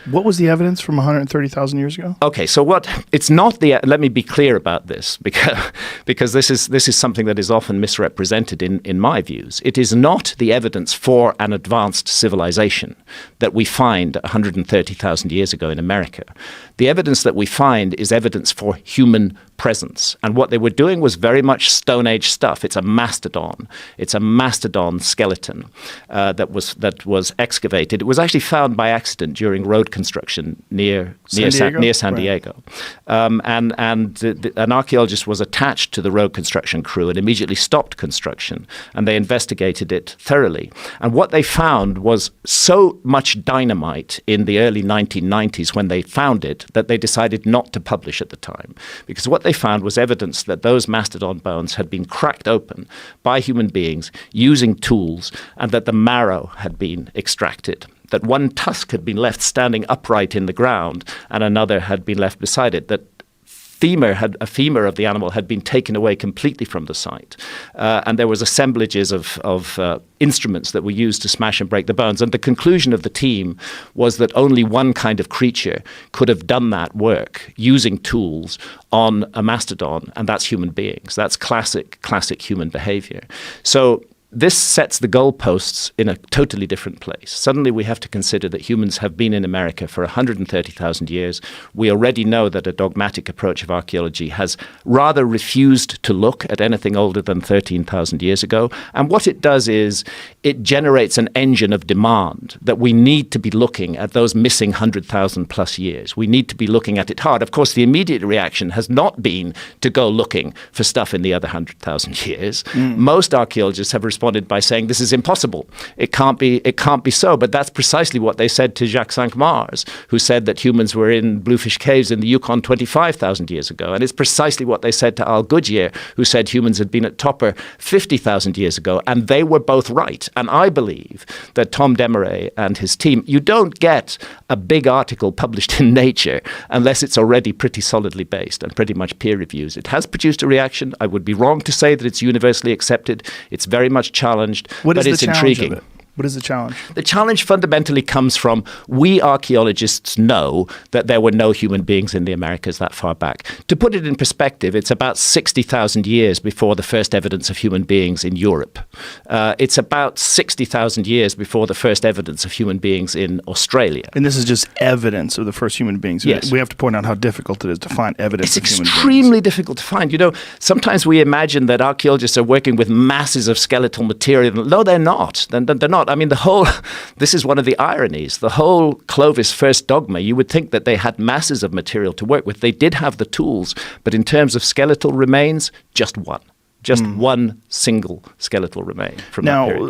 What was the evidence from 130,000 years ago? Okay, so it's not let me be clear about this, because this is something that is often misrepresented in my views. It is not the evidence for an advanced civilization that we find 130,000 years ago in America. The evidence that we find is evidence for human presence. And what they were doing was very much Stone Age stuff. It's a mastodon. It's a mastodon skeleton that was excavated. It was actually found by accident during road construction near San Diego. And an archaeologist was attached to the road construction crew and immediately stopped construction. And they investigated it thoroughly. And what they found was so much dynamite in the early 1990s when they found it that they decided not to publish at the time. Because what they found was evidence that those mastodon bones had been cracked open by human beings using tools, and that the marrow had been extracted, that one tusk had been left standing upright in the ground and another had been left beside it, that a femur of the animal had been taken away completely from the site. And there was assemblages of instruments that were used to smash and break the bones. And the conclusion of the team was that only one kind of creature could have done that work using tools on a mastodon, and that's human beings. That's classic human behavior. So this sets the goalposts in a totally different place. Suddenly we have to consider that humans have been in America for 130,000 years. We already know that a dogmatic approach of archaeology has rather refused to look at anything older than 13,000 years ago. And what it does is it generates an engine of demand that we need to be looking at those missing 100,000 plus years. We need to be looking at it hard. Of course, the immediate reaction has not been to go looking for stuff in the other 100,000 years. Most archaeologists have responded by saying this is impossible. It can't be so. But that's precisely what they said to Jacques Cinq-Mars, who said that humans were in Bluefish Caves in the Yukon 25,000 years ago. And it's precisely what they said to Al Goodyear, who said humans had been at Topper 50,000 years ago. And they were both right. And I believe that Tom Desmarais and his team, you don't get a big article published in Nature unless it's already pretty solidly based and pretty much peer reviews. It has produced a reaction. I would be wrong to say that it's universally accepted. It's very much challenged, but it's intriguing. What is the challenge? The challenge fundamentally comes from we archaeologists know that there were no human beings in the Americas that far back. To put it in perspective, it's about 60,000 years before the first evidence of human beings in Europe. It's about 60,000 years before the first evidence of human beings in Australia. And this is just evidence of the first human beings. Yes. We have to point out how difficult it is to find evidence of human beings. It's extremely difficult to find. You know, sometimes we imagine that archaeologists are working with masses of skeletal material. No, they're not. They're not. I mean, this is one of the ironies. The whole Clovis first dogma, you would think that they had masses of material to work with. They did have the tools, but in terms of skeletal remains, just one. Just one single skeletal remain from that period.